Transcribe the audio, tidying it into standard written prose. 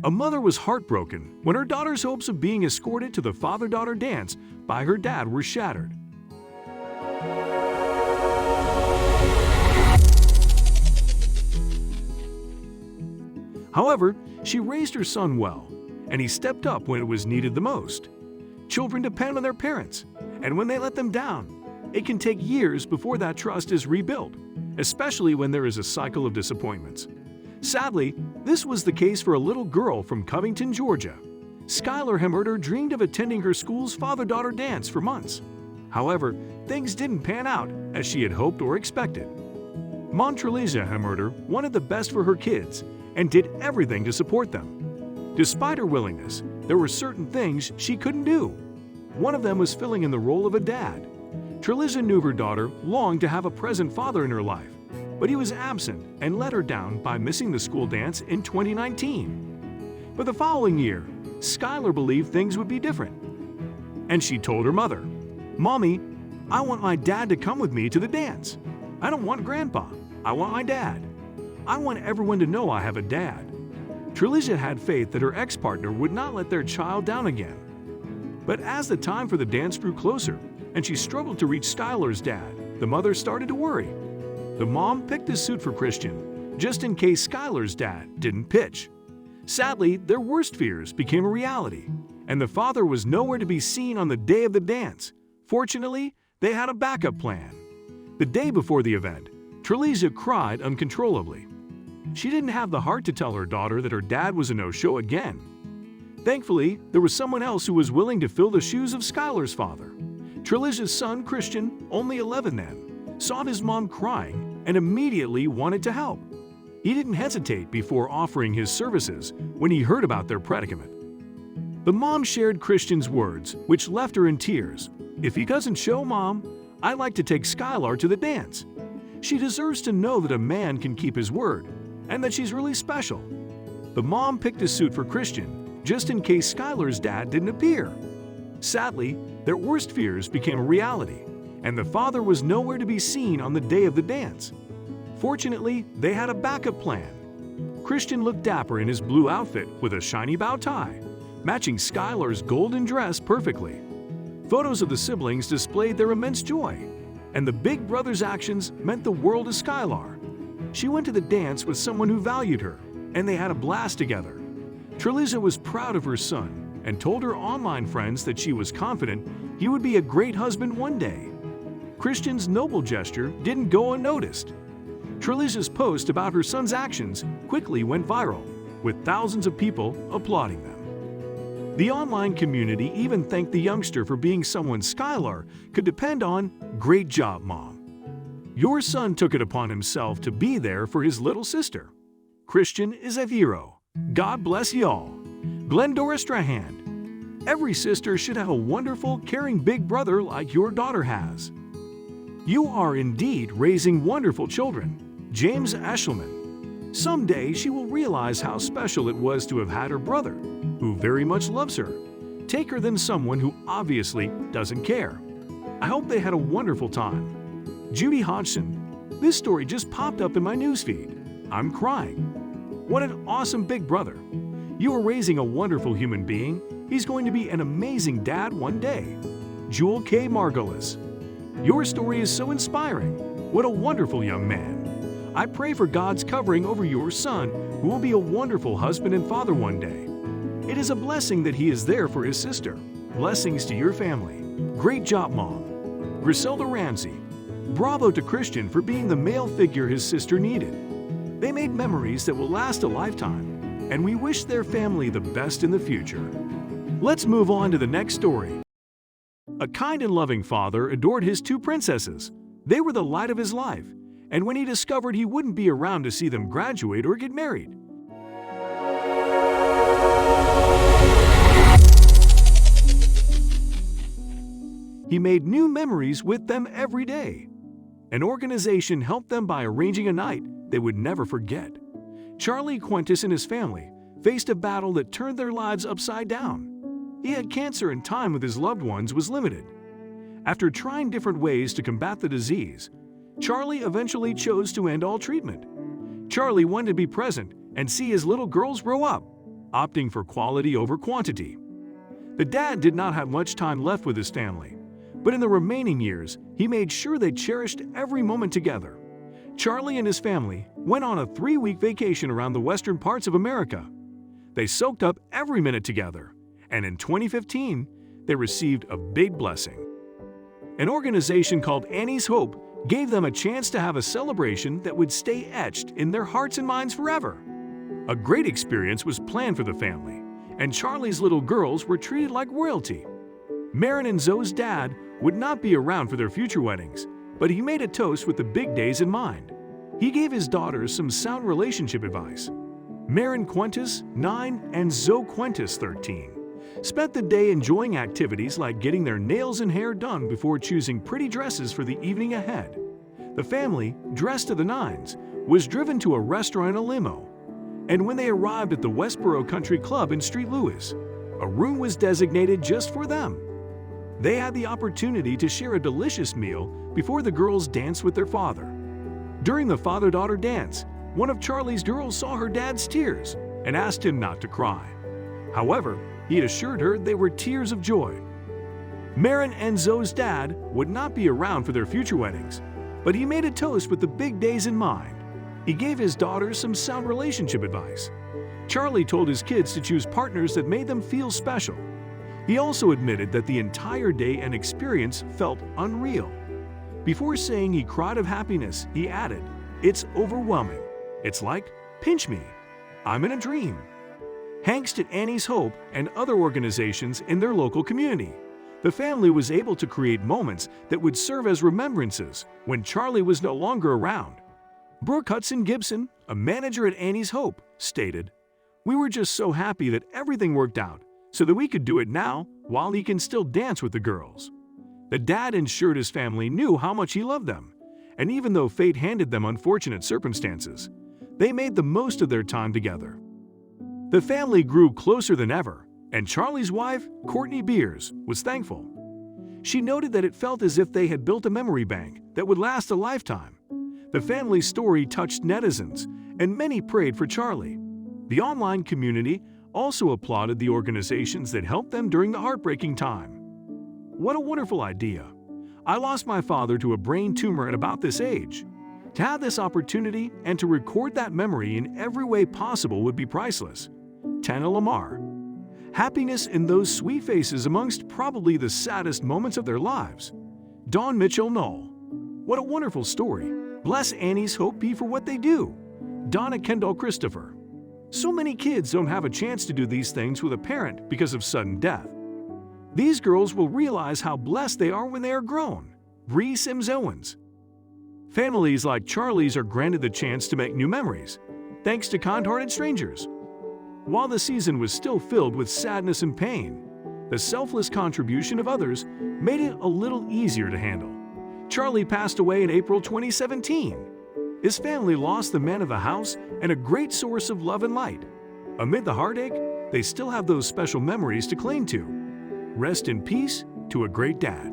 A mother was heartbroken when her daughter's hopes of being escorted to the father-daughter dance by her dad were shattered. However, she raised her son well, and he stepped up when it was needed the most. Children depend on their parents, and when they let them down, it can take years before that trust is rebuilt, especially when there is a cycle of disappointments. Sadly, this was the case for a little girl from Covington, Georgia. Skylar Hemmerter dreamed of attending her school's father-daughter dance for months. However, things didn't pan out as she had hoped or expected. Montreliza Hemmerter wanted the best for her kids and did everything to support them. Despite her willingness, there were certain things she couldn't do. One of them was filling in the role of a dad. Treliza knew her daughter longed to have a present father in her life, but he was absent and let her down by missing the school dance in 2019. But the following year, Skylar believed things would be different. And she told her mother, "Mommy, I want my dad to come with me to the dance. I don't want Grandpa. I want my dad. I want everyone to know I have a dad." Treliza had faith that her ex-partner would not let their child down again. But as the time for the dance drew closer and she struggled to reach Skylar's dad, the mother started to worry. The mom picked a suit for Christian, just in case Skylar's dad didn't pitch. Sadly, their worst fears became a reality, and the father was nowhere to be seen on the day of the dance. Fortunately, they had a backup plan. The day before the event, Treliza cried uncontrollably. She didn't have the heart to tell her daughter that her dad was a no-show again. Thankfully, there was someone else who was willing to fill the shoes of Skylar's father. Treliza's son, Christian, only 11 then, saw his mom crying and immediately wanted to help. He didn't hesitate before offering his services when he heard about their predicament. The mom shared Christian's words, which left her in tears. "If he doesn't show, Mom, I'd like to take Skylar to the dance. She deserves to know that a man can keep his word and that she's really special." The mom picked a suit for Christian just in case Skylar's dad didn't appear. Sadly, their worst fears became a reality, and the father was nowhere to be seen on the day of the dance. Fortunately, they had a backup plan. Christian looked dapper in his blue outfit with a shiny bow tie, matching Skylar's golden dress perfectly. Photos of the siblings displayed their immense joy, and the big brother's actions meant the world to Skylar. She went to the dance with someone who valued her, and they had a blast together. Treliza was proud of her son and told her online friends that she was confident he would be a great husband one day. Christian's noble gesture didn't go unnoticed. Treliza's post about her son's actions quickly went viral, with thousands of people applauding them. The online community even thanked the youngster for being someone Skylar could depend on. "Great job, Mom. Your son took it upon himself to be there for his little sister. Christian is a hero. God bless y'all." Glendora Strahand. Every sister should have a wonderful, caring big brother like your daughter has. You are indeed raising wonderful children. James Eshelman. Someday she will realize how special it was to have had her brother, who very much loves her, take her than someone who obviously doesn't care. I hope they had a wonderful time. Judy Hodgson. This story just popped up in my newsfeed. I'm crying. What an awesome big brother. You are raising a wonderful human being. He's going to be an amazing dad one day. Jewel K. Margolis. Your story is so inspiring. What a wonderful young man. I pray for God's covering over your son, who will be a wonderful husband and father one day. It is a blessing that he is there for his sister. Blessings to your family. Great job, Mom. Griselda Ramsey. Bravo to Christian for being the male figure his sister needed. They made memories that will last a lifetime, and we wish their family the best in the future. Let's move on to the next story. A kind and loving father adored his two princesses. They were the light of his life, and when he discovered he wouldn't be around to see them graduate or get married, he made new memories with them every day. An organization helped them by arranging a night they would never forget. Charlie Quintus and his family faced a battle that turned their lives upside down. He had cancer and time with his loved ones was limited. After trying different ways to combat the disease, Charlie eventually chose to end all treatment. Charlie wanted to be present and see his little girls grow up. opting for quality over quantity. The dad did not have much time left with his family, but in the remaining years, he made sure they cherished every moment together. Charlie and his family went on a 3-week vacation around the western parts of America. They soaked up every minute together, and in 2015, they received a big blessing. An organization called Annie's Hope gave them a chance to have a celebration that would stay etched in their hearts and minds forever. A great experience was planned for the family, and Charlie's little girls were treated like royalty. Maren and Zoe's dad would not be around for their future weddings, but he made a toast with the big days in mind. He gave his daughters some sound relationship advice. Maren Quintus, 9, and Zoe Quintus, 13, spent the day enjoying activities like getting their nails and hair done before choosing pretty dresses for the evening ahead. The family, dressed to the nines, was driven to a restaurant in a limo, and when they arrived at the Westboro Country Club in St. Louis, a room was designated just for them. They had the opportunity to share a delicious meal before the girls danced with their father. During the father-daughter dance, one of Charlie's girls saw her dad's tears and asked him not to cry. However, he assured her they were tears of joy. Maren and Zoe's dad would not be around for their future weddings, but he made a toast with the big days in mind. He gave his daughters some sound relationship advice. Charlie told his kids to choose partners that made them feel special. He also admitted that the entire day and experience felt unreal. Before saying he cried of happiness, he added, "It's overwhelming. It's like, pinch me. I'm in a dream." Thanks to Annie's Hope and other organizations in their local community, the family was able to create moments that would serve as remembrances when Charlie was no longer around. Brooke Hudson Gibson, a manager at Annie's Hope, stated, "We were just so happy that everything worked out so that we could do it now while he can still dance with the girls." The dad ensured his family knew how much he loved them, and even though fate handed them unfortunate circumstances, they made the most of their time together. The family grew closer than ever, and Charlie's wife, Courtney Beers, was thankful. She noted that it felt as if they had built a memory bank that would last a lifetime. The family's story touched netizens, and many prayed for Charlie. The online community also applauded the organizations that helped them during the heartbreaking time. What a wonderful idea! I lost my father to a brain tumor at about this age. To have this opportunity and to record that memory in every way possible would be priceless. Tana Lamar. Happiness in those sweet faces amongst probably the saddest moments of their lives. Dawn Mitchell Knoll. What a wonderful story. Bless Annie's Hope be for what they do. Donna Kendall Christopher. So many kids don't have a chance to do these things with a parent because of sudden death. These girls will realize how blessed they are when they are grown. Bree Sims Owens. Families like Charlie's are granted the chance to make new memories, thanks to kind-hearted strangers. While the season was still filled with sadness and pain, the selfless contribution of others made it a little easier to handle. Charlie passed away in April 2017. His family lost the man of the house and a great source of love and light. Amid the heartache, they still have those special memories to cling to. Rest in peace to a great dad.